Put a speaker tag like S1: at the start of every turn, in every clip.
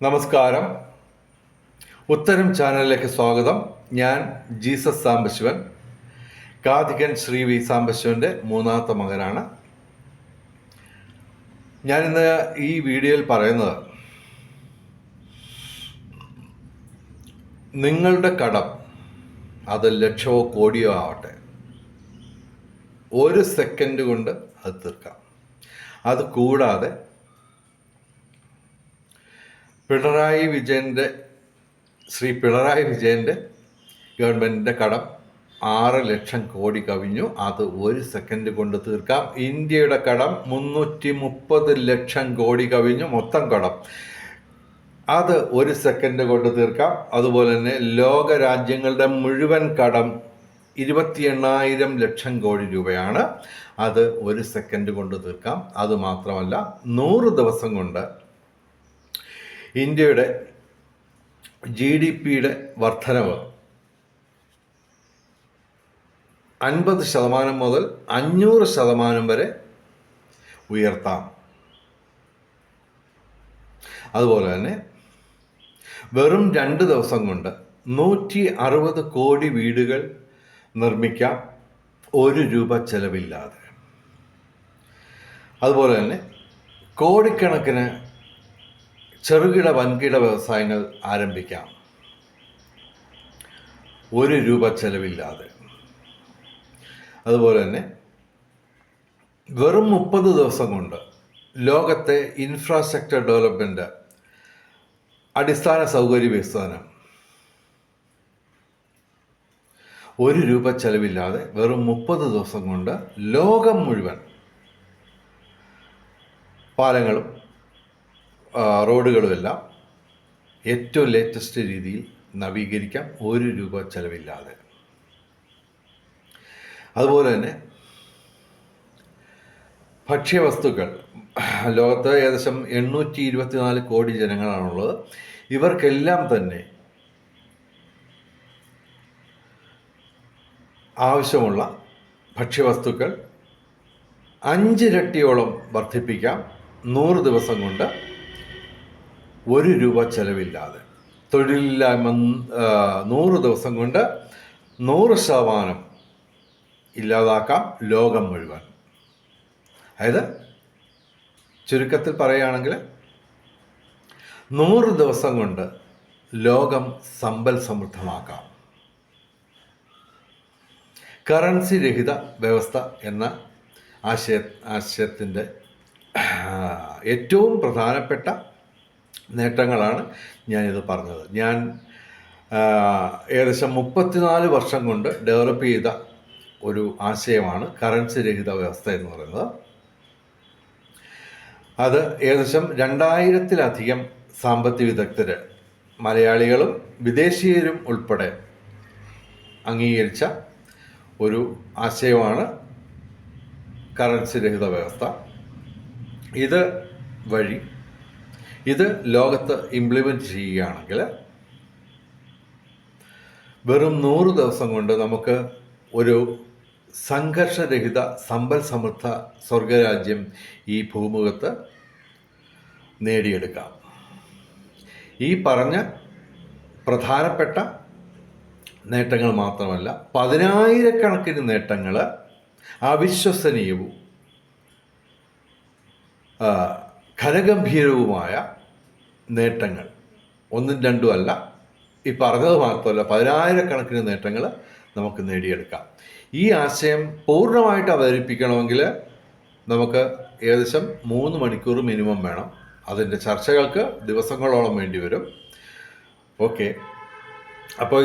S1: നമസ്കാരം. ഉത്തരം ചാനലിലേക്ക് സ്വാഗതം. ഞാൻ ജീസസ് സാംബശിവൻ, കാതികൻ ശ്രീ വി സാംബശിവൻ്റെ മൂന്നാമത്തെ മകനാണ്. ഞാനിന്ന് ഈ വീഡിയോയിൽ പറയുന്നത്, നിങ്ങളുടെ കടം അത് ലക്ഷമോ കോടിയോ ആവട്ടെ, ഒരു സെക്കൻഡ് കൊണ്ട് അത് തീർക്കാം. അത് കൂടാതെ ശ്രീ പിണറായി വിജയൻ്റെ ഗവൺമെൻറ്റിൻ്റെ കടം 6 ലക്ഷം കോടി കവിഞ്ഞു. അത് ഒരു സെക്കൻഡ് കൊണ്ട് തീർക്കാം. ഇന്ത്യയുടെ കടം 330 ലക്ഷം കോടി കവിഞ്ഞു, മൊത്തം കടം. അത് ഒരു സെക്കൻഡ് കൊണ്ട് തീർക്കാം. അതുപോലെ തന്നെ ലോക രാജ്യങ്ങളുടെ മുഴുവൻ കടം 28,000 ലക്ഷം കോടി രൂപയാണ്. അത് ഒരു സെക്കൻഡ് കൊണ്ട് തീർക്കാം. അതുമാത്രമല്ല, 100 ദിവസം കൊണ്ട് ഇന്ത്യയുടെ GDPയുടെ വർധനവ് 50% മുതൽ 500% വരെ ഉയർത്താം. അതുപോലെ തന്നെ വെറും 2 ദിവസം കൊണ്ട് 160 കോടി വീടുകൾ നിർമ്മിക്കാം, 1 രൂപ ചെലവില്ലാതെ. അതുപോലെ തന്നെ കോടിക്കണക്കിന് ചെറുകിട വൻകിട വ്യവസായങ്ങൾ ആരംഭിക്കാം, 1 രൂപ ചെലവില്ലാതെ. അതുപോലെ തന്നെ വെറും 30 ദിവസം കൊണ്ട് ലോകത്തെ ഇൻഫ്രാസ്ട്രക്ചർ ഡെവലപ്മെൻറ്റ്, അടിസ്ഥാന സൗകര്യ വികസനം 1 രൂപ ചെലവില്ലാതെ വെറും 30 ദിവസം കൊണ്ട് ലോകം മുഴുവൻ പാലങ്ങളും റോഡുകളുമെല്ലാം ഏറ്റവും ലേറ്റസ്റ്റ് രീതിയിൽ നവീകരിക്കാം, 1 രൂപ ചെലവില്ലാതെ. അതുപോലെ തന്നെ ഭക്ഷ്യവസ്തുക്കൾ, ലോകത്ത് ഏകദേശം 824 കോടി ജനങ്ങളാണുള്ളത്. ഇവർക്കെല്ലാം തന്നെ ആവശ്യമുള്ള ഭക്ഷ്യവസ്തുക്കൾ 5 ഇരട്ടിയോളം വർദ്ധിപ്പിക്കാം, 100 ദിവസം കൊണ്ട് 1 രൂപ ചെലവില്ലാതെ. തൊഴിലില്ലായ്മ 100 ദിവസം കൊണ്ട് 100% ഇല്ലാതാക്കാം, ലോകം മുഴുവൻ. അതായത് ചുരുക്കത്തിൽ പറയുകയാണെങ്കിൽ 100 ദിവസം കൊണ്ട് ലോകം സമ്പൽ സമൃദ്ധമാക്കാം. കറൻസി രഹിത വ്യവസ്ഥ എന്ന ആശയത്തിൻ്റെ ഏറ്റവും പ്രധാനപ്പെട്ട നേട്ടങ്ങളാണ് ഞാനിത് പറഞ്ഞത്. ഞാൻ ഏകദേശം 34 വർഷം കൊണ്ട് ഡെവലപ്പ് ചെയ്ത ഒരു ആശയമാണ് കറൻസി രഹിത വ്യവസ്ഥ എന്ന് പറയുന്നത്. അത് ഏകദേശം 2000-ലധികം സാമ്പത്തിക വിദഗ്ധർ, മലയാളികളും വിദേശീയരും ഉൾപ്പെടെ അംഗീകരിച്ച ഒരു ആശയമാണ് കറൻസി രഹിത വ്യവസ്ഥ. ഇത് ലോകത്ത് ഇംപ്ലിമെൻറ്റ് ചെയ്യുകയാണെങ്കിൽ വെറും 100 ദിവസം കൊണ്ട് നമുക്ക് ഒരു സംഘർഷരഹിത സമ്പൽ സമൃദ്ധ സ്വർഗരാജ്യം ഈ ഭൂമുഖത്ത് നേടിയെടുക്കാം. ഈ പറഞ്ഞ പ്രധാനപ്പെട്ട നേട്ടങ്ങൾ മാത്രമല്ല, 10,000-കണക്കിന് നേട്ടങ്ങൾ, അവിശ്വസനീയവും ഘനഗംഭീരവുമായ നേട്ടങ്ങൾ, 1ഉം 2ഉം അല്ല, ഈ പറഞ്ഞത് മാത്രമല്ല, 10,000-കണക്കിന് നേട്ടങ്ങൾ നമുക്ക് നേടിയെടുക്കാം. ഈ ആശയം പൂർണ്ണമായിട്ട് അവതരിപ്പിക്കണമെങ്കിൽ നമുക്ക് ഏകദേശം 3 മണിക്കൂർ മിനിമം വേണം. അതിൻ്റെ ചർച്ചകൾക്ക് ദിവസങ്ങളോളം വേണ്ടി വരും. ഓക്കെ, അപ്പോൾ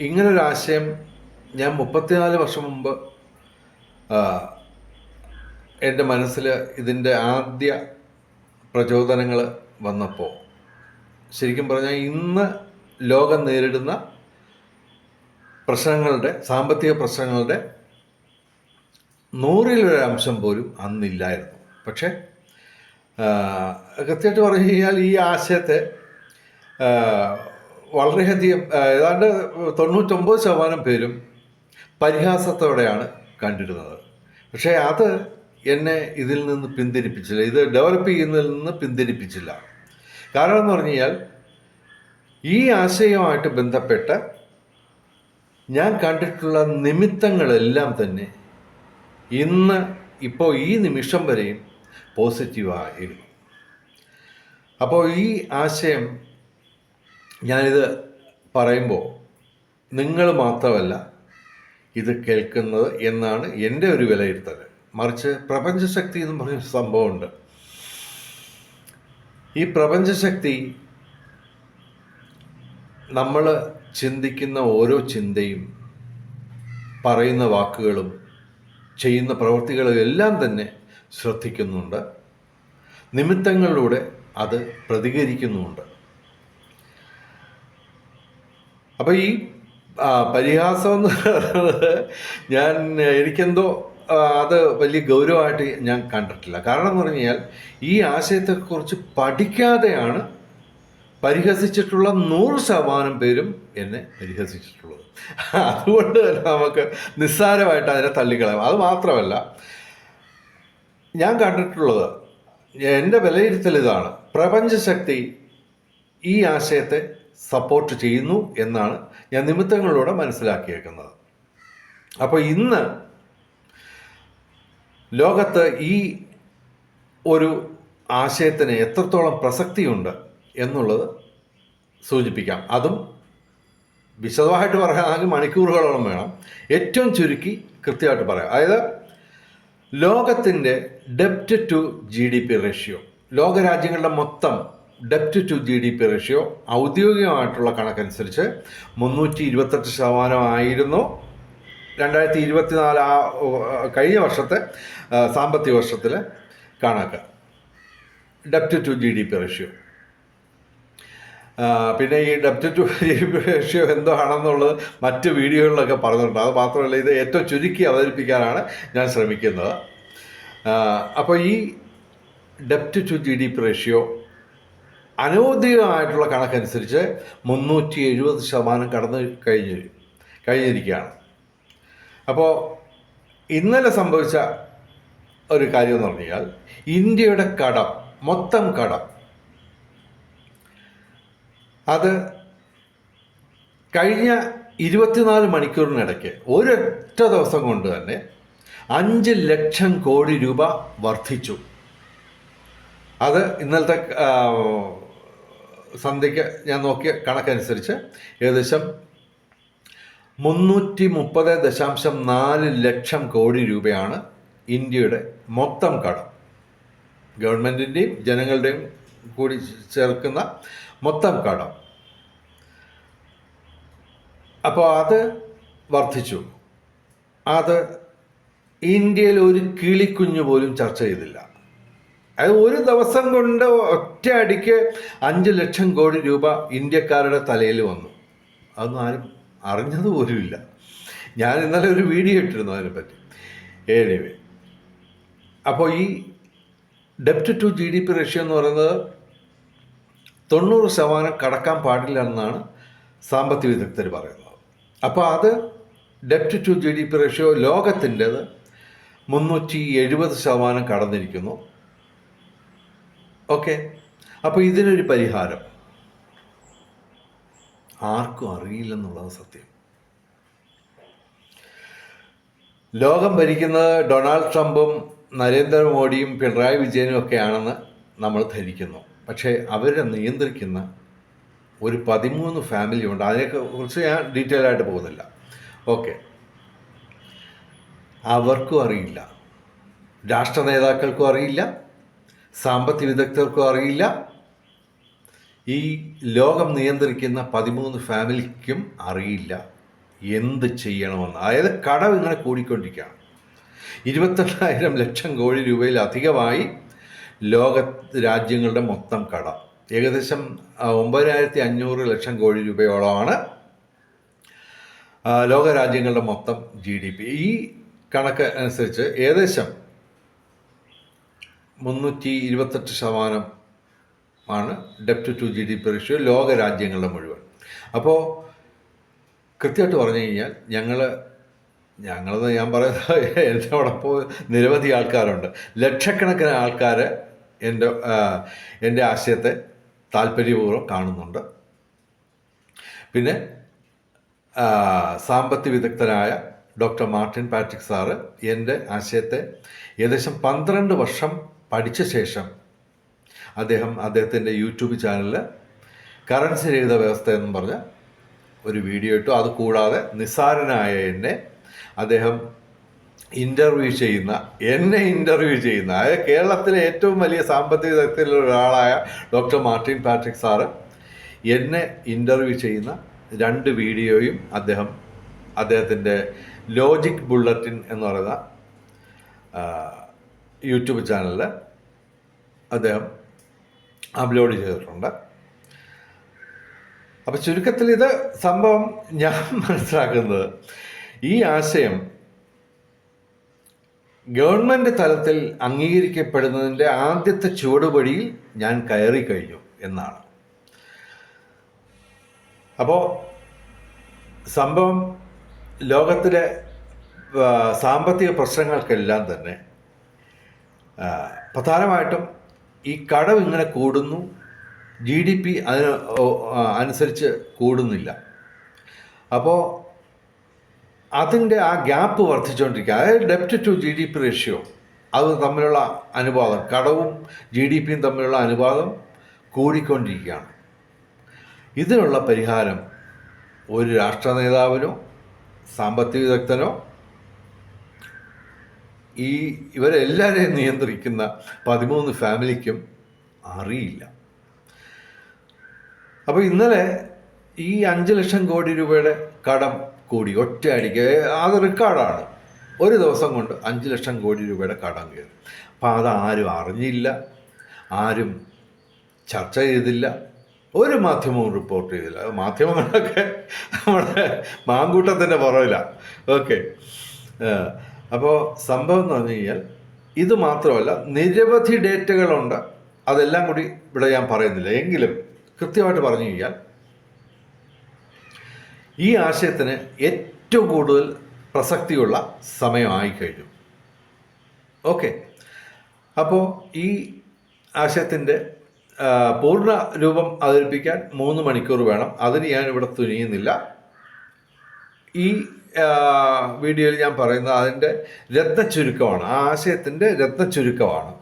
S1: ഇങ്ങനൊരാശയം ഞാൻ 34 വർഷം മുമ്പ് എൻ്റെ മനസ്സിൽ ഇതിൻ്റെ ആദ്യ പ്രചോദനങ്ങൾ വന്നപ്പോൾ, ശരിക്കും പറഞ്ഞാൽ ഇന്ന് ലോകം നേരിടുന്ന സാമ്പത്തിക പ്രശ്നങ്ങളുടെ 100% പോലും അന്നില്ലായിരുന്നു. പക്ഷേ കൃത്യമായിട്ട് പറഞ്ഞു കഴിഞ്ഞാൽ ഈ ആശയത്തെ വളരെയധികം, ഏതാണ്ട് 99% പേരും പരിഹാസത്തോടെയാണ് കണ്ടിരുന്നത്. പക്ഷേ അത് എന്നെ ഇതിൽ നിന്ന് പിന്തിരിപ്പിച്ചില്ല, ഇത് ഡെവലപ്പ് ചെയ്യുന്നതിൽ നിന്ന് പിന്തിരിപ്പിച്ചില്ല. കാരണം എന്ന് പറഞ്ഞു കഴിഞ്ഞാൽ ഈ ആശയവുമായിട്ട് ബന്ധപ്പെട്ട് ഞാൻ കണ്ടിട്ടുള്ള നിമിത്തങ്ങളെല്ലാം തന്നെ ഇന്ന് ഇപ്പോൾ ഈ നിമിഷം വരെയും പോസിറ്റീവായിരുന്നു. അപ്പോൾ ഈ ആശയം ഞാനിത് പറയുമ്പോൾ നിങ്ങൾ മാത്രമല്ല ഇത് കേൾക്കുന്നത് എന്നാണ് എൻ്റെ ഒരു വിലയിരുത്തൽ. മറിച്ച് പ്രപഞ്ചശക്തി എന്ന് പറഞ്ഞൊരു സംഭവമുണ്ട്. ഈ പ്രപഞ്ചശക്തി നമ്മൾ ചിന്തിക്കുന്ന ഓരോ ചിന്തയും പറയുന്ന വാക്കുകളും ചെയ്യുന്ന പ്രവൃത്തികളും എല്ലാം തന്നെ ശ്രദ്ധിക്കുന്നുണ്ട്. നിമിത്തങ്ങളിലൂടെ അത് പ്രതികരിക്കുന്നുമുണ്ട്. അപ്പോൾ ഈ പരിഹാസം എന്ന് പറയുന്നത് എനിക്കെന്തോ അത് വലിയ ഗൗരവമായിട്ട് ഞാൻ കണ്ടിട്ടില്ല. കാരണം എന്ന് പറഞ്ഞു കഴിഞ്ഞാൽ ഈ ആശയത്തെക്കുറിച്ച് പഠിക്കാതെയാണ് പരിഹസിച്ചിട്ടുള്ള 100% പേരും എന്നെ പരിഹസിച്ചിട്ടുള്ളത്. അതുകൊണ്ട് തന്നെ നമുക്ക് നിസ്സാരമായിട്ട് അതിനെ തള്ളിക്കളയാം. അത് മാത്രമല്ല, ഞാൻ കണ്ടിട്ടുള്ളത്, എൻ്റെ വിലയിരുത്തൽ ഇതാണ്: പ്രപഞ്ചശക്തി ഈ ആശയത്തെ സപ്പോർട്ട് ചെയ്യുന്നു എന്നാണ് ഞാൻ നിമിത്തങ്ങളിലൂടെ മനസ്സിലാക്കിയേക്കുന്നത്. അപ്പോൾ ഇന്ന് ലോകത്ത് ഈ ഒരു ആശയത്തിന് എത്രത്തോളം പ്രസക്തിയുണ്ട് എന്നുള്ളത് സൂചിപ്പിക്കാം. അതും വിശദമായിട്ട് പറയാനാണെങ്കിൽ മണിക്കൂറുകളോളം വേണം. ഏറ്റവും ചുരുക്കി കൃത്യമായിട്ട് പറയാം. അതായത് ലോകത്തിൻ്റെ ഡെപ്റ്റ് ടു GDP റേഷ്യോ, ലോകരാജ്യങ്ങളുടെ മൊത്തം ഡെപ്റ്റ് ടു GDP റേഷ്യോ ഔദ്യോഗികമായിട്ടുള്ള കണക്കനുസരിച്ച് 328% ആയിരുന്നു 2024 കഴിഞ്ഞ വർഷത്തെ സാമ്പത്തിക വർഷത്തിലെ കണക്ക്, ഡെപ്റ്റ് ടു GDP റേഷ്യോ. പിന്നെ ഈ ഡെപ്റ്റ് ടു GDP റേഷ്യോ എന്താണെന്നുള്ളത് മറ്റ് വീഡിയോകളിലൊക്കെ പറഞ്ഞിട്ടുണ്ട്. അത് മാത്രമല്ല, ഇത് ഏറ്റവും ചുരുക്കി അവതരിപ്പിക്കാനാണ് ഞാൻ ശ്രമിക്കുന്നത്. അപ്പോൾ ഈ ഡെപ്റ്റ് ടു GDP റേഷ്യോ അനൗദ്യോഗികമായിട്ടുള്ള കണക്കനുസരിച്ച് 370% കടന്നു കഴിഞ്ഞിരിക്കുകയാണ്. അപ്പോൾ ഇന്നലെ സംഭവിച്ച ഒരു കാര്യം എന്ന് പറഞ്ഞു കഴിഞ്ഞാൽ ഇന്ത്യയുടെ കടം, മൊത്തം കടം, അത് കഴിഞ്ഞ 24 മണിക്കൂറിനിടയ്ക്ക് ഒരൊറ്റ ദിവസം കൊണ്ട് തന്നെ 5 ലക്ഷം കോടി രൂപ വർദ്ധിച്ചു. അത് ഇന്നലത്തെ സന്ധ്യയ്ക്ക് ഞാൻ നോക്കിയ കണക്കനുസരിച്ച് ഏകദേശം 330.4 ലക്ഷം കോടി രൂപയാണ് ഇന്ത്യയുടെ മൊത്തം കടം. ഗവൺമെൻറ്റിൻ്റെയും ജനങ്ങളുടെയും കൂടി ചേർക്കുന്ന മൊത്തം കടം. അപ്പോൾ അത് വർദ്ധിച്ചു. അത് ഇന്ത്യയിൽ ഒരു കിളിക്കുഞ്ഞു പോലും ചർച്ച ചെയ്തില്ല. അത് ഒരു ദിവസം കൊണ്ട് ഒറ്റ അടിക്ക് 5 ലക്ഷം കോടി രൂപ ഇന്ത്യക്കാരുടെ തലയിൽ വന്നു. അതൊന്നും ആരും അറിഞ്ഞത് പോലുമില്ല. ഞാൻ ഇന്നലെ ഒരു വീഡിയോ ഇട്ടിരുന്നു അതിനെപ്പറ്റി. എനിവേ, അപ്പോൾ ഈ ഡെപ്റ്റ് ടു GDP റേഷ്യോ എന്ന് പറയുന്നത് 90% കടക്കാൻ പാടില്ല എന്നാണ് സാമ്പത്തിക വിദഗ്ധർ പറയുന്നത്. അപ്പോൾ അത് ഡെപ്റ്റ് ടു GDP റേഷ്യോ ലോകത്തിൻ്റെത് 370% കടന്നിരിക്കുന്നു. ഓക്കെ, അപ്പോൾ ഇതിനൊരു പരിഹാരം ആർക്കും അറിയില്ലെന്നുള്ളത് സത്യം. ലോകം ഭരിക്കുന്നത് ഡൊണാൾഡ് ട്രംപും നരേന്ദ്രമോദിയും പിണറായി വിജയനും ഒക്കെയാണെന്ന് നമ്മൾ ധരിക്കുന്നു. പക്ഷേ അവരെ നിയന്ത്രിക്കുന്ന ഒരു 13 ഫാമിലി ഉണ്ട്. അതിനെക്കുറിച്ച് ഞാൻ ഡീറ്റെയിൽ ആയിട്ട് പോകുന്നില്ല. ഓക്കെ, അവർക്കും അറിയില്ല, രാഷ്ട്ര നേതാക്കൾക്കും അറിയില്ല, സാമ്പത്തിക വിദഗ്ധർക്കും അറിയില്ല, ഈ ലോകം നിയന്ത്രിക്കുന്ന 13 ഫാമിലിക്കും അറിയില്ല എന്ത് ചെയ്യണമെന്ന്. അതായത് കടം ഇങ്ങനെ കൂടിക്കൊണ്ടിരിക്കുകയാണ്. 28,000 ലക്ഷം കോടി രൂപയിലധികമായി ലോക രാജ്യങ്ങളുടെ മൊത്തം കടം. ഏകദേശം 9,500 ലക്ഷം കോടി രൂപയോളമാണ് ലോകരാജ്യങ്ങളുടെ മൊത്തം GDP. ഈ കണക്ക് അനുസരിച്ച് ഏകദേശം 328% ആണ് ഡെപ്റ്റ് ടു GDP റേഷ്യോ ലോകരാജ്യങ്ങളുടെ മുഴുവൻ. അപ്പോൾ കൃത്യമായിട്ട് പറഞ്ഞു കഴിഞ്ഞാൽ ഞങ്ങൾ ഞങ്ങളെന്ന് ഞാൻ പറയുന്നത് എന്നോടൊപ്പം നിരവധി ആൾക്കാരുണ്ട്. ലക്ഷക്കണക്കിന് ആൾക്കാർ എൻ്റെ എൻ്റെ ആശയത്തെ താല്പര്യപൂർവ്വം കാണുന്നുണ്ട്. പിന്നെ സാമ്പത്തിക വിദഗ്ധനായ ഡോക്ടർ മാർട്ടിൻ പാട്രിക് സാറ് എൻ്റെ ആശയത്തെ ഏകദേശം 12 വർഷം പഠിച്ച ശേഷം അദ്ദേഹത്തിൻ്റെ യൂട്യൂബ് ചാനലിൽ കറൻസി രഹിത വ്യവസ്ഥ എന്നും പറഞ്ഞ ഒരു വീഡിയോ ഇട്ടു. അതുകൂടാതെ നിസ്സാരനായ എന്നെ അദ്ദേഹം ഇൻ്റർവ്യൂ ചെയ്യുന്ന അതായത് കേരളത്തിലെ ഏറ്റവും വലിയ സാമ്പത്തിക വിദഗ്ധരിൽ ഒരാളായ ഡോക്ടർ മാർട്ടിൻ പാട്രിക് സാറ് എന്നെ ഇൻ്റർവ്യൂ ചെയ്യുന്ന 2 വീഡിയോയും അദ്ദേഹത്തിൻ്റെ ലോജിക് ബുള്ളറ്റിൻ എന്ന് പറയുന്ന യൂട്യൂബ് ചാനലിൽ അദ്ദേഹം അപ്ലോഡ് ചെയ്തിട്ടുണ്ട്. അപ്പോൾ ചുരുക്കത്തിൽ ഇത് സംഭവം ഞാൻ മനസ്സിലാക്കുന്നത്, ഈ ആശയം ഗവൺമെൻറ് തലത്തിൽ അംഗീകരിക്കപ്പെടുന്നതിൻ്റെ ആദ്യത്തെ ചുവടുപടിയിൽ ഞാൻ കയറി കഴിഞ്ഞു എന്നാണ്. അപ്പോൾ സംഭവം ലോകത്തിലെ സാമ്പത്തിക പ്രശ്നങ്ങൾക്കെല്ലാം തന്നെ പ്രധാനമായിട്ടും ഈ കടം ഇങ്ങനെ കൂടുന്നു, GDP അതിന് അനുസരിച്ച് കൂടുന്നില്ല. അപ്പോൾ അതിൻ്റെ ആ ഗ്യാപ്പ് വർദ്ധിച്ചുകൊണ്ടിരിക്കുക. അതായത് ഡെപ്റ്റ് ടു GDP റേഷ്യോ, അത് തമ്മിലുള്ള അനുപാതം, കടവും GDPയും തമ്മിലുള്ള അനുപാതം കൂടിക്കൊണ്ടിരിക്കുകയാണ്. ഇതിനുള്ള പരിഹാരം ഒരു രാഷ്ട്ര നേതാവിനോ സാമ്പത്തിക വിദഗ്ധനോ ഇവരെല്ലാവരെയും നിയന്ത്രിക്കുന്ന 13 ഫാമിലിക്കും അറിയില്ല. അപ്പോൾ ഇന്നലെ ഈ 5 ലക്ഷം കോടി രൂപയുടെ കടം കൂടി ഒറ്റയടിക്ക്, അത് റെക്കോർഡാണ്. ഒരു ദിവസം കൊണ്ട് 5 ലക്ഷം കോടി രൂപയുടെ കടം കയറി. അപ്പോൾ അതാരും അറിഞ്ഞില്ല, ആരും ചർച്ച ചെയ്തില്ല, ഒരു മാധ്യമവും റിപ്പോർട്ട് ചെയ്തില്ല. മാധ്യമങ്ങളൊക്കെ നമ്മുടെ മാങ്കൂട്ടത്തിൻ്റെ പുറകിലാണ്. ഓക്കെ. അപ്പോൾ സംഭവം എന്ന് പറഞ്ഞു കഴിഞ്ഞാൽ ഇത് മാത്രമല്ല, നിരവധി ഡേറ്റകളുണ്ട്. അതെല്ലാം കൂടി ഇവിടെ ഞാൻ പറയുന്നില്ല. എങ്കിലും കൃത്യമായിട്ട് പറഞ്ഞു കഴിഞ്ഞാൽ ഈ ആശയത്തിന് ഏറ്റവും കൂടുതൽ പ്രസക്തിയുള്ള സമയമായി കഴിഞ്ഞു. ഓക്കെ. അപ്പോൾ ഈ ആശയത്തിൻ്റെ പൂർണ്ണ രൂപം അവതരിപ്പിക്കാൻ 3 മണിക്കൂർ വേണം. അതിന് ഞാനിവിടെ തുനിയുന്നില്ല. ഈ വീഡിയോയിൽ ഞാൻ പറയുന്നത് അതിൻ്റെ രത്നച്ചുരുക്കമാണ്, ആ ആശയത്തിൻ്റെ രത്നച്ചുരുക്കമാണ്.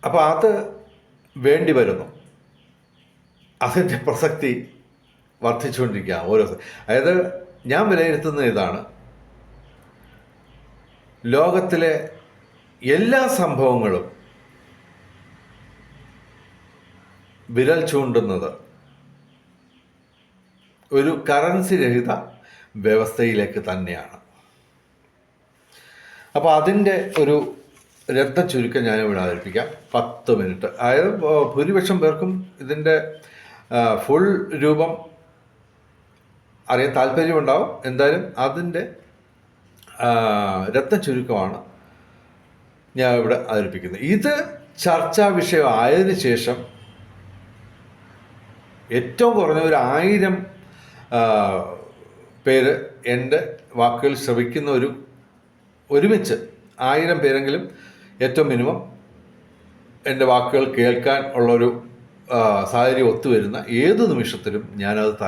S1: അപ്പോൾ അത് വേണ്ടി വരുന്നു. അതിൻ്റെ പ്രസക്തി വർദ്ധിച്ചുകൊണ്ടിരിക്കുക ഓരോ. അതായത് ഞാൻ വിലയിരുത്തുന്ന ഇതാണ്, ലോകത്തിലെ എല്ലാ സംഭവങ്ങളും വിരൽ ചൂണ്ടുന്നത് ഒരു കറൻസി രഹിത വ്യവസ്ഥയിലേക്ക് തന്നെയാണ്. അപ്പോൾ അതിൻ്റെ ഒരു രത്നച്ചുരുക്കം ഞാനിവിടെ അവതരിപ്പിക്കാം. 10 മിനിറ്റ്. അതായത് ഭൂരിപക്ഷം പേർക്കും ഇതിൻ്റെ ഫുൾ രൂപം അറിയാൻ താല്പര്യമുണ്ടാവും. എന്തായാലും അതിൻ്റെ രത്നച്ചുരുക്കമാണ് ഞാൻ ഇവിടെ അവതരിപ്പിക്കുന്നത്. ഇത് ചർച്ചാ വിഷയമായതിനു ശേഷം ഏറ്റവും കുറഞ്ഞ ഒരു 1000 പേര് എൻ്റെ വാക്കുകൾ ശ്രവിക്കുന്ന ഒരുമിച്ച് 1000 പേരെങ്കിലും ഏറ്റവും മിനിമം എൻ്റെ വാക്കുകൾ കേൾക്കാൻ ഉള്ളൊരു സാഹചര്യം ഒത്തുവരുന്ന ഏത് നിമിഷത്തിലും ഞാനത്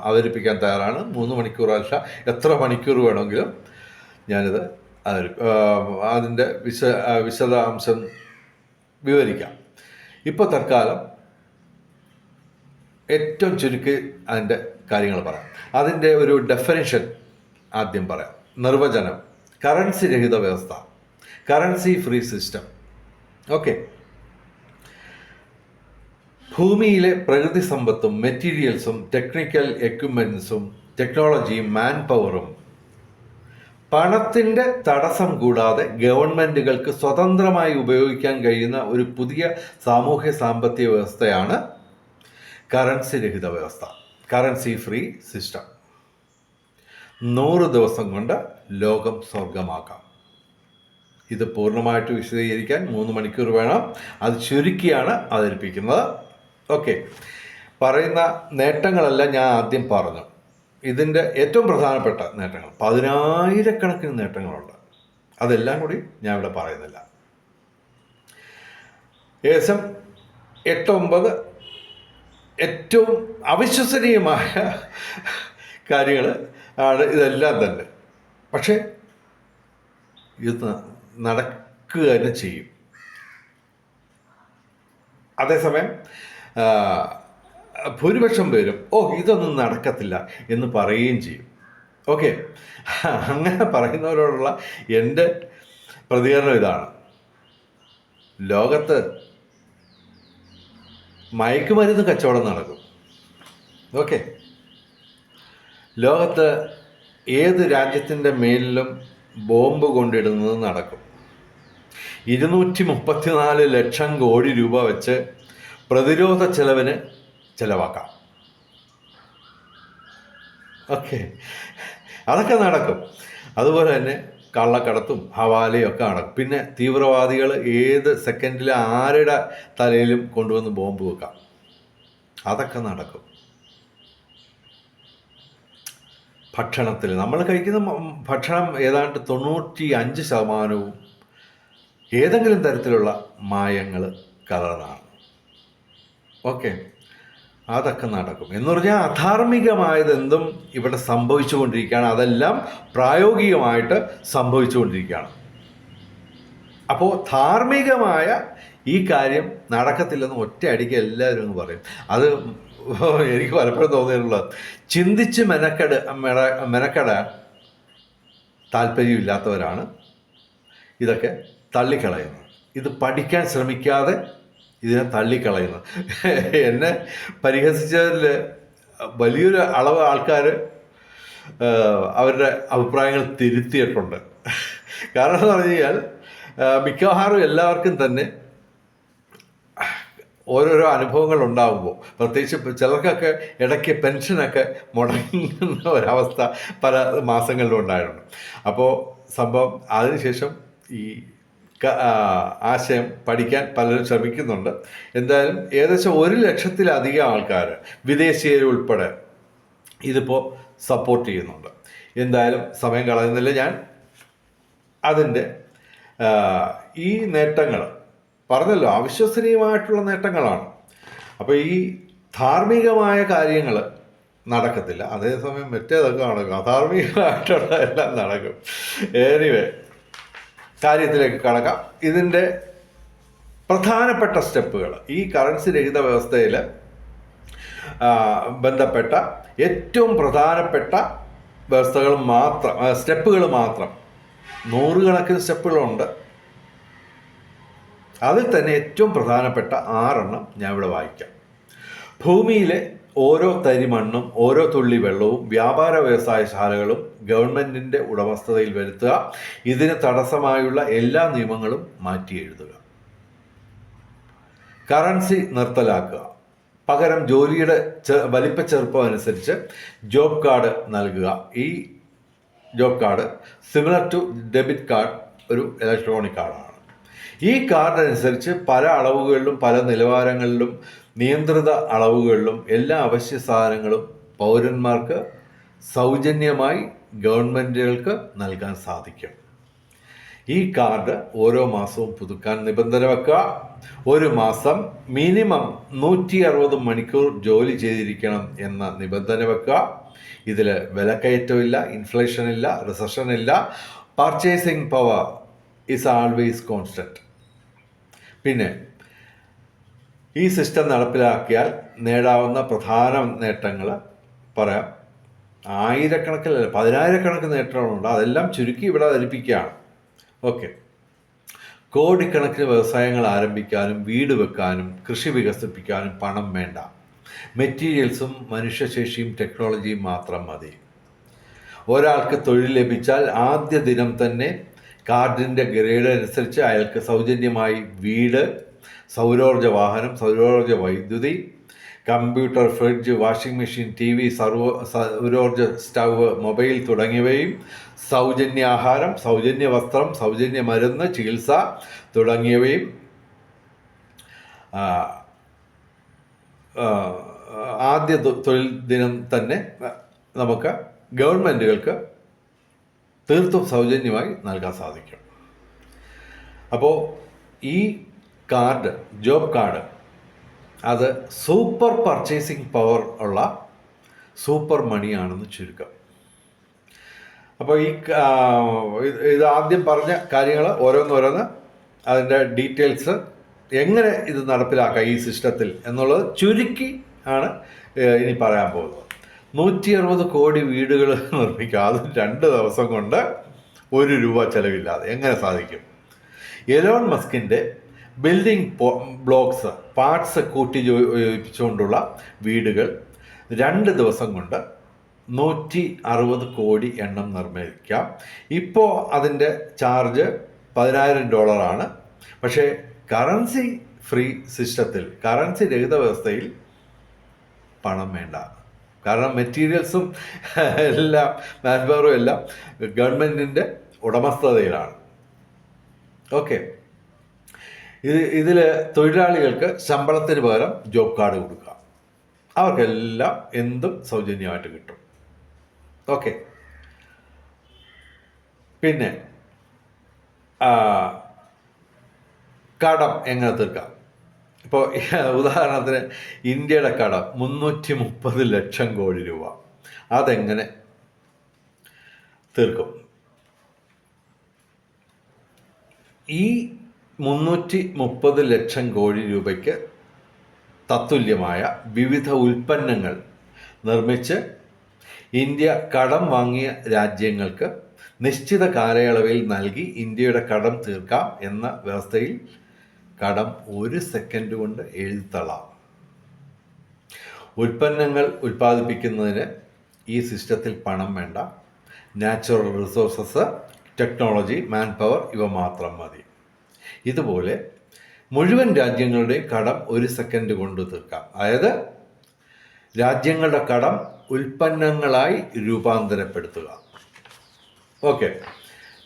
S1: അവതരിപ്പിക്കാൻ തയ്യാറാണ്. 3 മണിക്കൂറല്ല, എത്ര മണിക്കൂർ വേണമെങ്കിലും ഞാനിത് അതിൻ്റെ വിശദാംശം വിവരിക്കാം. ഇപ്പോൾ തൽക്കാലം ഏറ്റവും ചുരുക്കി അതിൻ്റെ കാര്യങ്ങൾ പറയാം. അതിൻ്റെ ഒരു ഡെഫിനിഷൻ ആദ്യം പറയാം. നിർവചനം: കറൻസി രഹിത വ്യവസ്ഥ, കറൻസി ഫ്രീ സിസ്റ്റം. ഓക്കെ. ഭൂമിയിലെ പ്രകൃതി സമ്പത്തും മെറ്റീരിയൽസും ടെക്നിക്കൽ എക്യുപ്മെൻസും ടെക്നോളജിയും മാൻ പവറും പണത്തിൻ്റെ തടസ്സം കൂടാതെ ഗവൺമെൻറ്റുകൾക്ക് സ്വതന്ത്രമായി ഉപയോഗിക്കാൻ കഴിയുന്ന ഒരു പുതിയ സാമൂഹ്യ സാമ്പത്തിക വ്യവസ്ഥയാണ് കറൻസി രഹിത വ്യവസ്ഥ, കറൻസി ഫ്രീ സിസ്റ്റം. 100 ദിവസം കൊണ്ട് ലോകം സ്വർഗമാക്കാം. ഇത് പൂർണ്ണമായിട്ട് വിശദീകരിക്കാൻ 3 മണിക്കൂർ വേണം. അത് ചുരുക്കിയാണ് അവതരിപ്പിക്കുന്നത്. ഓക്കെ. പറയുന്ന നേട്ടങ്ങളെല്ലാം ഞാൻ ആദ്യം പറഞ്ഞു. ഇതിൻ്റെ ഏറ്റവും പ്രധാനപ്പെട്ട നേട്ടങ്ങൾ 10,000-കണക്കിന് നേട്ടങ്ങളുണ്ട്. അതെല്ലാം കൂടി ഞാൻ ഇവിടെ പറയുന്നില്ല. ഏകദേശം 8-9 ഏറ്റവും അവിശ്വസനീയമായ കാര്യങ്ങൾ ആണ് ഇതെല്ലാം തന്നെ. പക്ഷേ ഇത് നടക്കുക തന്നെ ചെയ്യും. അതേസമയം ഭൂരിപക്ഷം പേരും ഇതൊന്നും നടക്കത്തില്ല എന്ന് പറയുകയും ചെയ്യും. ഓക്കെ, അങ്ങനെ പറയുന്നവരോടുള്ള എൻ്റെ പ്രതികരണം ഇതാണ്. ലോകത്ത് മയക്കുമരുന്ന് കച്ചവടം നടക്കും. ഓക്കെ, ലോകത്ത് ഏത് രാജ്യത്തിൻ്റെ മേലിലും ബോംബ് കൊണ്ടിടുന്നത് നടക്കും. 234 ലക്ഷം കോടി രൂപ വെച്ച് പ്രതിരോധ ചെലവിന് ചെലവാക്കാം. ഓക്കെ, അതൊക്കെ നടക്കും. അതുപോലെ തന്നെ കള്ളക്കടത്തും ഹവാലയും ഒക്കെ നടക്കും. പിന്നെ തീവ്രവാദികൾ ഏത് സെക്കൻഡിൽ ആരുടെ തലയിലും കൊണ്ടുവന്ന് ബോംബ് വെക്കാം. അതൊക്കെ നടക്കും. ഭക്ഷണത്തിൽ നമ്മൾ കഴിക്കുന്ന ഭക്ഷണം ഏതാണ്ട് 95% ഏതെങ്കിലും തരത്തിലുള്ള മായങ്ങൾ കലർന്നതാണ്. ഓക്കെ, അതൊക്കെ നടക്കും. എന്ന് പറഞ്ഞാൽ അധാർമികമായതെന്തും ഇവിടെ സംഭവിച്ചുകൊണ്ടിരിക്കുകയാണ്. അതെല്ലാം പ്രായോഗികമായിട്ട് സംഭവിച്ചുകൊണ്ടിരിക്കുകയാണ്. അപ്പോൾ ധാർമ്മികമായ ഈ കാര്യം നടക്കത്തില്ലെന്ന് ഒറ്റയടിക്ക് എല്ലാവരും എന്ന് പറയും. അത് എനിക്ക് പലപ്പോഴും തോന്നിയിട്ടുള്ളത്, ചിന്തിച്ച് മെനക്കെടാൻ താല്പര്യമില്ലാത്തവരാണ് ഇതൊക്കെ തള്ളിക്കളയുന്നത്. ഇത് പഠിക്കാൻ ശ്രമിക്കാതെ ഇതിനെ തള്ളിക്കളയുന്നത്. എന്നെ പരിഹസിച്ചതിൽ വലിയൊരു അളവ് ആൾക്കാർ അവരുടെ അഭിപ്രായങ്ങൾ തിരുത്തിയിട്ടുണ്ട്. കാരണം എന്ന് പറഞ്ഞു കഴിഞ്ഞാൽ മിക്കവാറും എല്ലാവർക്കും തന്നെ ഓരോരോ അനുഭവങ്ങൾ ഉണ്ടാകുമ്പോൾ, പ്രത്യേകിച്ച് ചിലർക്കൊക്കെ ഇടയ്ക്ക് പെൻഷനൊക്കെ മുടങ്ങുന്ന ഒരവസ്ഥ പല മാസങ്ങളിലും ഉണ്ടായിട്ടുണ്ട്. അപ്പോൾ സംഭവം അതിനുശേഷം ഈ ആശയം പഠിക്കാൻ പലരും ശ്രമിക്കുന്നുണ്ട്. എന്തായാലും ഏകദേശം 1 ലക്ഷത്തിലധികം ആൾക്കാർ, വിദേശീയരുൾപ്പെടെ, ഇതിപ്പോൾ സപ്പോർട്ട് ചെയ്യുന്നുണ്ട്. എന്തായാലും സമയം കളയുന്നില്ല ഞാൻ. അതിൻ്റെ ഈ നേട്ടങ്ങൾ പറഞ്ഞല്ലോ, അവിശ്വസനീയമായിട്ടുള്ള നേട്ടങ്ങളാണ്. അപ്പോൾ ഈ ധാർമ്മികമായ കാര്യങ്ങൾ നടക്കത്തില്ല, അതേസമയം മറ്റേതൊക്കെ നടക്കും. അധാർമികമായിട്ടുള്ള എല്ലാം നടക്കും. എനിവേ, കാര്യത്തിലേക്ക് കടക്കാം. ഇതിൻ്റെ പ്രധാനപ്പെട്ട സ്റ്റെപ്പുകൾ, ഈ കറൻസി രഹിത വ്യവസ്ഥയിൽ ബന്ധപ്പെട്ട ഏറ്റവും പ്രധാനപ്പെട്ട വ്യവസ്ഥകൾ മാത്രം, സ്റ്റെപ്പുകൾ മാത്രം, 100 കണക്കിന് സ്റ്റെപ്പുകളുണ്ട്. അതിൽ തന്നെ ഏറ്റവും പ്രധാനപ്പെട്ട 6 എണ്ണം ഞാൻ ഇവിടെ വായിക്കാം. ഭൂമിയിലെ ഓരോ തരി മണ്ണും ഓരോ തുള്ളി വെള്ളവും വ്യാപാര വ്യവസായശാലകളും ഗവൺമെൻറ്റിൻ്റെ ഉടമസ്ഥതയിൽ വരുത്തുക. ഇതിന് തടസ്സമായുള്ള എല്ലാ നിയമങ്ങളും മാറ്റി എഴുതുക. കറൻസി നിർത്തലാക്കുക. പകരം ജോലിയുടെ വലിപ്പച്ചെറുപ്പം അനുസരിച്ച് ജോബ് കാർഡ് നൽകുക. ഈ job card similar to debit card, ഒരു ഇലക്ട്രോണിക് കാർഡാണ്. ഈ കാർഡ് അനുസരിച്ച് പല അളവുകളിലും പല നിലവാരങ്ങളിലും നിയന്ത്രിത അളവുകളിലും എല്ലാ അവശ്യ സാധനങ്ങളും പൗരന്മാർക്ക് സൗജന്യമായി ഗവൺമെൻറ്റുകൾക്ക് നൽകാൻ സാധിക്കും. ഈ കാർഡ് ഓരോ മാസവും പുതുക്കാൻ നിബന്ധന വെക്കുക. ഒരു മാസം മിനിമം 160 മണിക്കൂർ ജോലി ചെയ്തിരിക്കണം എന്ന നിബന്ധന വെക്കുക. ഇതിൽ വിലക്കയറ്റമില്ല, ഇൻഫ്ലേഷൻ ഇല്ല, റിസഷൻ ഇല്ല. Purchasing power is always constant. പിന്നെ ഈ സിസ്റ്റം നടപ്പിലാക്കിയാൽ നേടാവുന്ന പ്രധാന നേട്ടങ്ങൾ പറയാം. ആയിരക്കണക്കിന് 10,000-കണക്കിന് നേട്ടങ്ങളുണ്ട്. അതെല്ലാം ചുരുക്കി ഇവിടെ ധരിപ്പിക്കുകയാണ്. ഓക്കെ, കോടിക്കണക്കിന് വ്യവസായങ്ങൾ ആരംഭിക്കാനും വീട് വെക്കാനും കൃഷി വികസിപ്പിക്കാനും പണം വേണ്ട. മെറ്റീരിയൽസും മനുഷ്യശേഷിയും ടെക്നോളജിയും മാത്രം മതി. ഒരാൾക്ക് തൊഴിൽ ലഭിച്ചാൽ ആദ്യ ദിനം തന്നെ കാർഡിൻ്റെ ഗ്രേഡ് അനുസരിച്ച് അയാൾക്ക് സൗജന്യമായി വീട്, സൗരോർജ്ജ വാഹനം, സൗരോർജ്ജ വൈദ്യുതി, computer, fridge, washing machine, TV, സൗരോർജ്ജ സ്റ്റവ്, മൊബൈൽ തുടങ്ങിയവയും, സൗജന്യ ആഹാരം, സൗജന്യ വസ്ത്രം, സൗജന്യ മരുന്ന്, ചികിത്സ തുടങ്ങിയവയും ആദ്യ തൊഴിൽ ദിനം തന്നെ നമുക്ക് ഗവൺമെൻറ്റുകൾക്ക് തീർത്തും സൗജന്യമായി നൽകാൻ സാധിക്കും. അപ്പോൾ ഈ കാർഡ്, ജോബ് കാർഡ്, അത് സൂപ്പർ പർച്ചേസിങ് പവർ ഉള്ള സൂപ്പർ മണിയാണെന്ന് ചുരുക്കം. അപ്പോൾ ഇത് ആദ്യം പറഞ്ഞ കാര്യങ്ങൾ ഓരോന്നോരോന്ന് അതിൻ്റെ ഡീറ്റെയിൽസ് എങ്ങനെ ഇത് നടപ്പിലാക്കാം ഈ സിസ്റ്റത്തിൽ എന്നുള്ളത് ചുരുക്കി ആണ് ഇനി പറയാൻ പോകുന്നത്. 160 കോടി വീടുകൾ നിർമ്മിക്കുക, അത് 2 ദിവസം കൊണ്ട് ₹1 ചെലവില്ലാതെ എങ്ങനെ സാധിക്കും? എലോൺ മസ്കിൻ്റെ ബിൽഡിംഗ് ബ്ലോക്സ് പാർട്സ് കൂട്ടി യോജിപ്പിച്ചുകൊണ്ടുള്ള വീടുകൾ 2 ദിവസം കൊണ്ട് 160 കോടി എണ്ണം നിർമ്മിക്കാം. ഇപ്പോൾ അതിൻ്റെ ചാർജ് $10,000 പക്ഷേ കറൻസി ഫ്രീ സിസ്റ്റത്തിൽ, കറൻസി രഹിത വ്യവസ്ഥയിൽ പണം വേണ്ട. കാരണം മെറ്റീരിയൽസും എല്ലാം മാൻപവറും എല്ലാം ഗവൺമെൻറ്റിൻ്റെ ഉടമസ്ഥതയിലാണ്. ഓക്കെ, ഇതിൽ തൊഴിലാളികൾക്ക് ശമ്പളത്തിന് പകരം ജോബ് കാർഡ് കൊടുക്കുക. അവർക്കെല്ലാം എന്തും സൗജന്യമായിട്ട് കിട്ടും. ഓക്കെ, പിന്നെ കടം എങ്ങനെ തീർക്കാം? ഇപ്പോൾ ഉദാഹരണത്തിന് ഇന്ത്യയുടെ കടം 330 ലക്ഷം കോടി രൂപ. അതെങ്ങനെ തീർക്കും? ഈ 330 ലക്ഷം കോടി രൂപയ്ക്ക് തത്തുല്യമായ വിവിധ ഉൽപ്പന്നങ്ങൾ നിർമ്മിച്ച് ഇന്ത്യ കടം വാങ്ങിയ രാജ്യങ്ങൾക്ക് നിശ്ചിത കാലയളവിൽ നൽകി ഇന്ത്യയുടെ കടം തീർക്കാം എന്ന വ്യവസ്ഥയിൽ കടം 1 സെക്കൻഡ് കൊണ്ട് എഴുതിത്തള്ളാം. ഉൽപ്പന്നങ്ങൾ ഉൽപ്പാദിപ്പിക്കുന്നതിന് ഈ സിസ്റ്റത്തിൽ പണം വേണ്ട. Natural resources, technology, man power ഇവ മാത്രം മതി. ഇതുപോലെ മുഴുവൻ രാജ്യങ്ങളുടെയും കടം 1 സെക്കൻഡ് കൊണ്ട് തീർക്കാം. അതായത് രാജ്യങ്ങളുടെ കടം ഉൽപ്പന്നങ്ങളായി രൂപാന്തരപ്പെടുത്തുക. ഓക്കെ,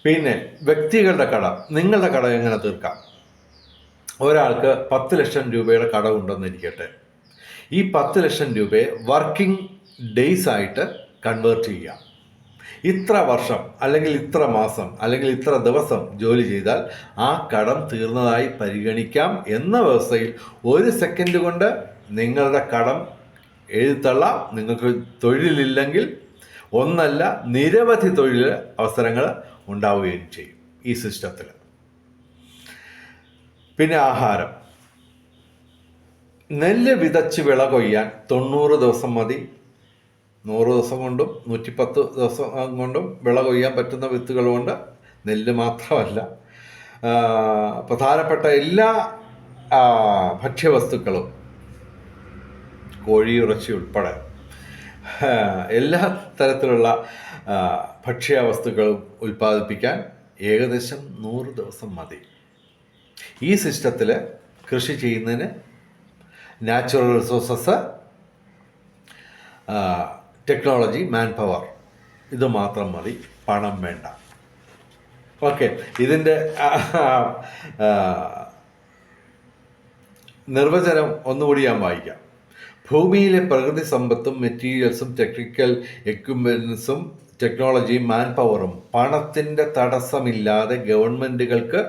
S1: പിന്നെ വ്യക്തികളുടെ കടം, നിങ്ങളുടെ കടം എങ്ങനെ തീർക്കാം? ഒരാൾക്ക് 10 ലക്ഷം രൂപയുടെ കടമുണ്ടെന്നിരിക്കട്ടെ. ഈ 10 ലക്ഷം രൂപയെ വർക്കിംഗ് ഡേയ്സ് ആയിട്ട് കൺവേർട്ട് ചെയ്യാം. ഇത്ര വർഷം അല്ലെങ്കിൽ ഇത്ര മാസം അല്ലെങ്കിൽ ഇത്ര ദിവസം ജോലി ചെയ്താൽ ആ കടം തീർന്നതായി പരിഗണിക്കാം എന്ന വ്യവസ്ഥയിൽ 1 സെക്കൻഡ് കൊണ്ട് നിങ്ങളുടെ കടം എഴുതിത്തള്ളാം. നിങ്ങൾക്ക് തൊഴിലില്ലെങ്കിൽ ഒന്നല്ല നിരവധി തൊഴിൽ അവസരങ്ങൾ ഉണ്ടാവുകയും ചെയ്യും ഈ സിസ്റ്റത്തിൽ. പിന്നെ ആഹാരം, നെല്ല് വിതച്ച് വിള കൊയ്യാൻ 90 ദിവസം മതി. 100 ദിവസം കൊണ്ടും 110 ദിവസം കൊണ്ടും വിള കൊയ്യാൻ പറ്റുന്ന വിത്തുകൾ കൊണ്ട് നെല്ല് മാത്രമല്ല പ്രധാനപ്പെട്ട എല്ലാ ഭക്ഷ്യവസ്തുക്കളും, കോഴിയിറച്ചി ഉൾപ്പെടെ എല്ലാ തരത്തിലുള്ള ഭക്ഷ്യവസ്തുക്കളും ഉൽപ്പാദിപ്പിക്കാൻ ഏകദേശം 100 ദിവസം മതി. ഈ സിസ്റ്റത്തിൽ കൃഷി ചെയ്യുന്നതിന് natural resources, technology, man power ഇത് മാത്രം മതി, പണം വേണ്ട. ഓക്കെ, ഇതിൻ്റെ നിർവചനം ഒന്നുകൂടി ഞാൻ വായിക്കാം. ഭൂമിയിലെ പ്രകൃതി സമ്പത്തും മെറ്റീരിയൽസും ടെക്നിക്കൽ എക്യുപ്മെൻസും ടെക്നോളജിയും മാൻ പവറും പണത്തിൻ്റെ തടസ്സമില്ലാതെ ഗവൺമെൻറ്റുകൾക്ക്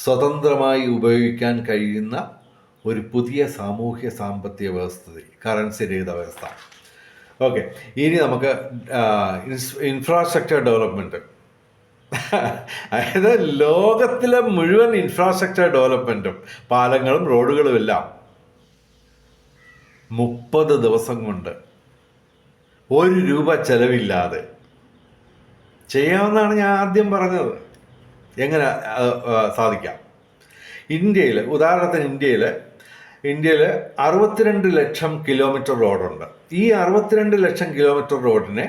S1: സ്വതന്ത്രമായി ഉപയോഗിക്കാൻ കഴിയുന്ന ഒരു പുതിയ സാമൂഹ്യ സാമ്പത്തിക വ്യവസ്ഥ, കറൻസി രഹിത വ്യവസ്ഥ. ഓക്കെ, ഇനി നമുക്ക് ഇൻഫ്രാസ്ട്രക്ചർ ഡെവലപ്മെൻറ്റ്, അതായത് ലോകത്തിലെ മുഴുവൻ ഇൻഫ്രാസ്ട്രക്ചർ ഡെവലപ്മെൻറ്റും പാലങ്ങളും റോഡുകളും എല്ലാം 30 ദിവസം കൊണ്ട് ₹1 ചെലവില്ലാതെ ചെയ്യാമെന്നാണ് ഞാൻ ആദ്യം പറഞ്ഞത്. എങ്ങനെ സാധിക്കാം? ഇന്ത്യയിൽ, ഉദാഹരണത്തിന് ഇന്ത്യയിൽ 62 ലക്ഷം കിലോമീറ്റർ റോഡുണ്ട്. ഈ 62 ലക്ഷം കിലോമീറ്റർ റോഡിനെ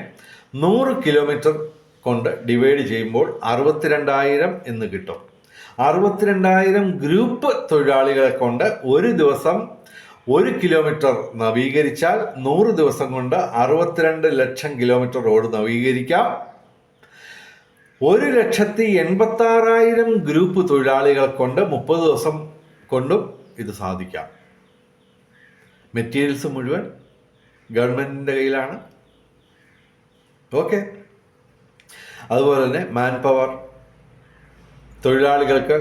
S1: 100 കിലോമീറ്റർ കൊണ്ട് ഡിവൈഡ് ചെയ്യുമ്പോൾ 62,000 എന്ന് കിട്ടും. 62,000 ഗ്രൂപ്പ് തൊഴിലാളികളെ കൊണ്ട് ഒരു ദിവസം 1 കിലോമീറ്റർ നവീകരിച്ചാൽ 100 ദിവസം കൊണ്ട് 62 ലക്ഷം കിലോമീറ്റർ റോഡ് നവീകരിക്കാം. 1,86,000 ഗ്രൂപ്പ് തൊഴിലാളികളെ കൊണ്ട് 30 ദിവസം കൊണ്ടും ഇത് സാധിക്കാം. മെറ്റീരിയൽസ് മുഴുവൻ ഗവൺമെൻറ്റിൻ്റെ കയ്യിലാണ്. ഓക്കെ. അതുപോലെ തന്നെ മാൻ പവർ, തൊഴിലാളികൾക്ക്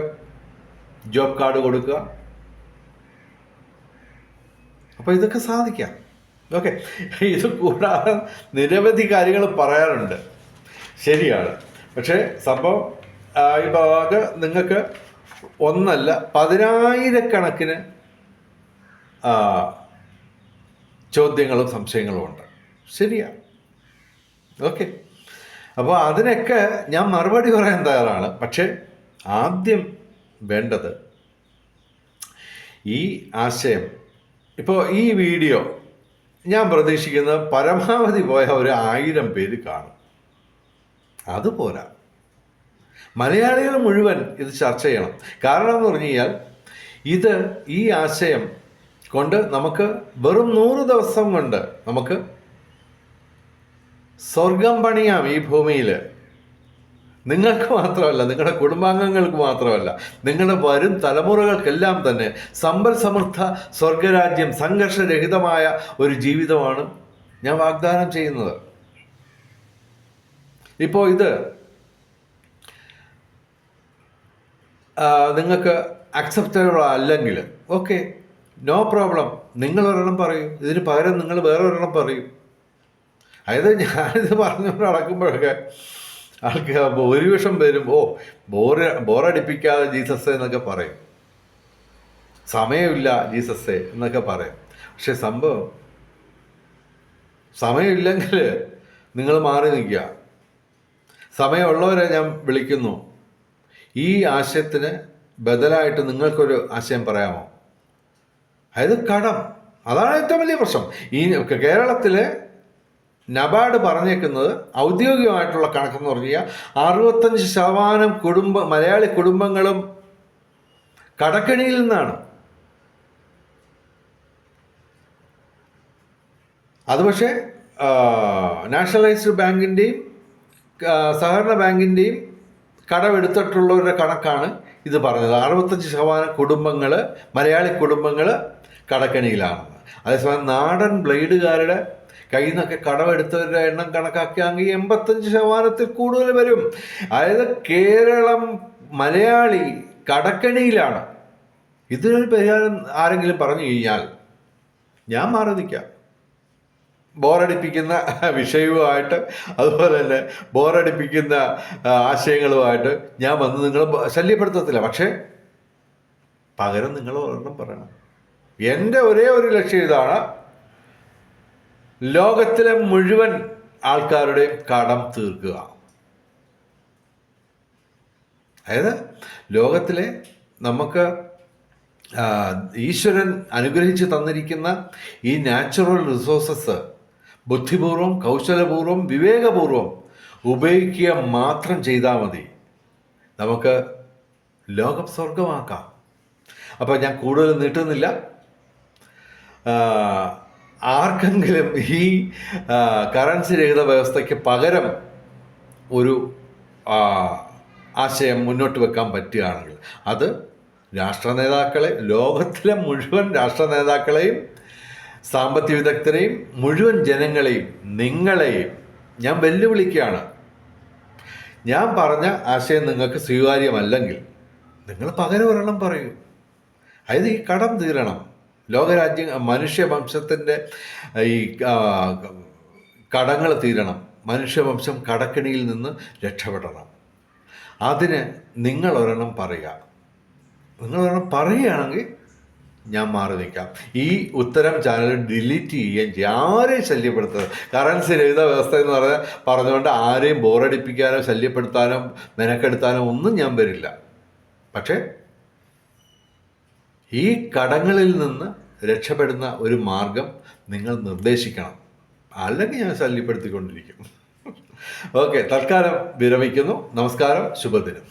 S1: ജോബ് കാർഡ് കൊടുക്കുക. അപ്പോൾ ഇതൊക്കെ സാധിക്കാം. ഓക്കെ. ഇത് കൂടാതെ നിരവധി കാര്യങ്ങൾ പറയാനുണ്ട്, ശരിയാണ്. പക്ഷേ സംഭവം ഈ ഭാഗത്ത് നിങ്ങൾക്ക് ഒന്നല്ല 10,000-കണക്കിന് ചോദ്യങ്ങളും സംശയങ്ങളും ഉണ്ട്. ശരിയാണ്. ഓക്കെ. അപ്പോൾ അതിനൊക്കെ ഞാൻ മറുപടി പറയാൻ തയ്യാറാണ്. പക്ഷേ ആദ്യം വേണ്ടത് ഈ ആശയം. ഇപ്പോൾ ഈ വീഡിയോ ഞാൻ പ്രതീക്ഷിക്കുന്നത് പരമാവധി പോയ ഒരു 1000 പേര് കാണും. അതുപോരാ, മലയാളികൾ മുഴുവൻ ഇത് ചർച്ച ചെയ്യണം. കാരണം എന്ന് പറഞ്ഞു കഴിഞ്ഞാൽ ഈ ആശയം കൊണ്ട് നമുക്ക് വെറും 100 ദിവസം കൊണ്ട് നമുക്ക് സ്വർഗം പണിയാം ഈ ഭൂമിയിൽ. നിങ്ങൾക്ക് മാത്രമല്ല, നിങ്ങളുടെ കുടുംബാംഗങ്ങൾക്ക് മാത്രമല്ല, നിങ്ങളുടെ വരും തലമുറകൾക്കെല്ലാം തന്നെ സമ്പൽ സമൃദ്ധ സ്വർഗരാജ്യം, സംഘർഷരഹിതമായ ഒരു ജീവിതമാണ് ഞാൻ വാഗ്ദാനം ചെയ്യുന്നത്. ഇപ്പോൾ ഇത് നിങ്ങൾക്ക് അക്സെപ്റ്റബിൾ അല്ലെങ്കിൽ ഓക്കെ, നോ പ്രോബ്ലം. നിങ്ങളൊരെണ്ണം പറയും, ഇതിന് പകരം നിങ്ങൾ വേറൊരെണ്ണം പറയും. അതായത് ഞാനിത് പറഞ്ഞുകൊണ്ട് നടക്കുമ്പോഴൊക്കെ ആൾക്ക് ഭൂരിപക്ഷം പേരും ബോറടിപ്പിക്കാതെ ജീസസ് എന്നൊക്കെ പറയും, സമയമില്ല ജീസസ് എന്നൊക്കെ പറയും. പക്ഷെ സംഭവം സമയമില്ലെങ്കിൽ നിങ്ങൾ മാറി നിൽക്കുക. സമയമുള്ളവരെ ഞാൻ വിളിക്കുന്നു. ഈ ആശയത്തിന് ബദലായിട്ട് നിങ്ങൾക്കൊരു ആശയം പറയാമോ? അതായത് കടം. അതാണ് ഏറ്റവും വലിയ പ്രശ്നം. ഈ കേരളത്തിലെ നബാർഡ് പറഞ്ഞേക്കുന്നത് ഔദ്യോഗികമായിട്ടുള്ള കണക്കെന്ന് പറഞ്ഞു കഴിഞ്ഞാൽ 65% മലയാളി കുടുംബങ്ങളും കടക്കെണിയിൽ നിന്നാണ്. അത് പക്ഷേ നാഷണലൈസ്ഡ് ബാങ്കിൻ്റെയും സഹകരണ ബാങ്കിൻ്റെയും കടമെടുത്തിട്ടുള്ളവരുടെ കണക്കാണ് ഇത് പറഞ്ഞത്. 65% കുടുംബങ്ങൾ, മലയാളി കുടുംബങ്ങൾ കടക്കെണിയിലാണെന്ന്. അതേസമയം നാടൻ ബ്ലേഡുകാരുടെ കയ്യിൽ നിന്നൊക്കെ കടമെടുത്തവരുടെ എണ്ണം കണക്കാക്കിയാണെങ്കിൽ 85% കൂടുതൽ വരും. അതായത് കേരളം, മലയാളി കടക്കെണിയിലാണ്. ഇതിനൊരു പരിഹാരം ആരെങ്കിലും പറഞ്ഞു കഴിഞ്ഞാൽ ഞാൻ മാറി നിൽക്കാം. ബോറടിപ്പിക്കുന്ന വിഷയവുമായിട്ട്, അതുപോലെ തന്നെ ബോറടിപ്പിക്കുന്ന ആശയങ്ങളുമായിട്ട് ഞാൻ വന്ന് നിങ്ങളെ ശല്യപ്പെടുത്തത്തില്ല. പക്ഷേ പകരം നിങ്ങൾ ഒരെണ്ണം പറയണം. എൻ്റെ ഒരേ ഒരു ലക്ഷ്യം ഇതാണ്: ലോകത്തിലെ മുഴുവൻ ആൾക്കാരുടെയും കടം തീർക്കുക. അതായത് ലോകത്തിലെ നമുക്ക് ഈശ്വരൻ അനുഗ്രഹിച്ച് തന്നിരിക്കുന്ന ഈ നാച്ചുറൽ റിസോഴ്സസ് ബുദ്ധിപൂർവം, കൗശലപൂർവം, വിവേകപൂർവം ഉപയോഗിക്കുക മാത്രം ചെയ്താൽ മതി. നമുക്ക് ലോകം സ്വർഗമാക്കാം. അപ്പോൾ ഞാൻ കൂടുതൽ നീട്ടുന്നില്ല. ആർക്കെങ്കിലും ഈ കറൻസി രഹിത വ്യവസ്ഥയ്ക്ക് പകരം ഒരു ആശയം മുന്നോട്ട് വെക്കാൻ പറ്റുകയാണെങ്കിൽ അത് രാഷ്ട്ര നേതാക്കളെ, ലോകത്തിലെ മുഴുവൻ രാഷ്ട്ര നേതാക്കളെയും, സാമ്പത്തിക വിദഗ്ധരെയും, മുഴുവൻ ജനങ്ങളെയും, നിങ്ങളെയും ഞാൻ വെല്ലുവിളിക്കുകയാണ്. ഞാൻ പറഞ്ഞ ആശയം നിങ്ങൾക്ക് സ്വീകാര്യമല്ലെങ്കിൽ നിങ്ങൾ പകരം ഒരെണ്ണം പറയൂ. അതായത് ഈ കടം തീരണം. മനുഷ്യവംശത്തിൻ്റെ ഈ കടങ്ങൾ തീരണം. മനുഷ്യവംശം കടക്കെണിയിൽ നിന്ന് രക്ഷപ്പെടണം. അതിന് നിങ്ങളൊരെണ്ണം പറയുക. നിങ്ങളൊരെണ്ണം പറയുകയാണെങ്കിൽ ഞാൻ മാറി നിൽക്കാം. ഈ ഉത്തരം ചാനൽ ഡിലീറ്റ് ചെയ്യുകയും ചെയ്യും. ആരെയും ശല്യപ്പെടുത്തരുത്. കറൻസി രഹിത വ്യവസ്ഥ എന്ന് പറഞ്ഞുകൊണ്ട് ആരെയും ബോറടിപ്പിക്കാനോ ശല്യപ്പെടുത്താനോ മെനക്കെടുത്താനോ ഒന്നും ഞാൻ വരില്ല. പക്ഷേ ഈ കടങ്ങളിൽ നിന്ന് രക്ഷപ്പെടുന്ന ഒരു മാർഗം നിങ്ങൾ നിർദ്ദേശിക്കണം. അല്ലെങ്കിൽ ഞാൻ ശല്യപ്പെടുത്തിക്കൊണ്ടിരിക്കും. ഓക്കെ, തൽക്കാലം വിരമിക്കുന്നു. നമസ്കാരം, ശുഭദിനം.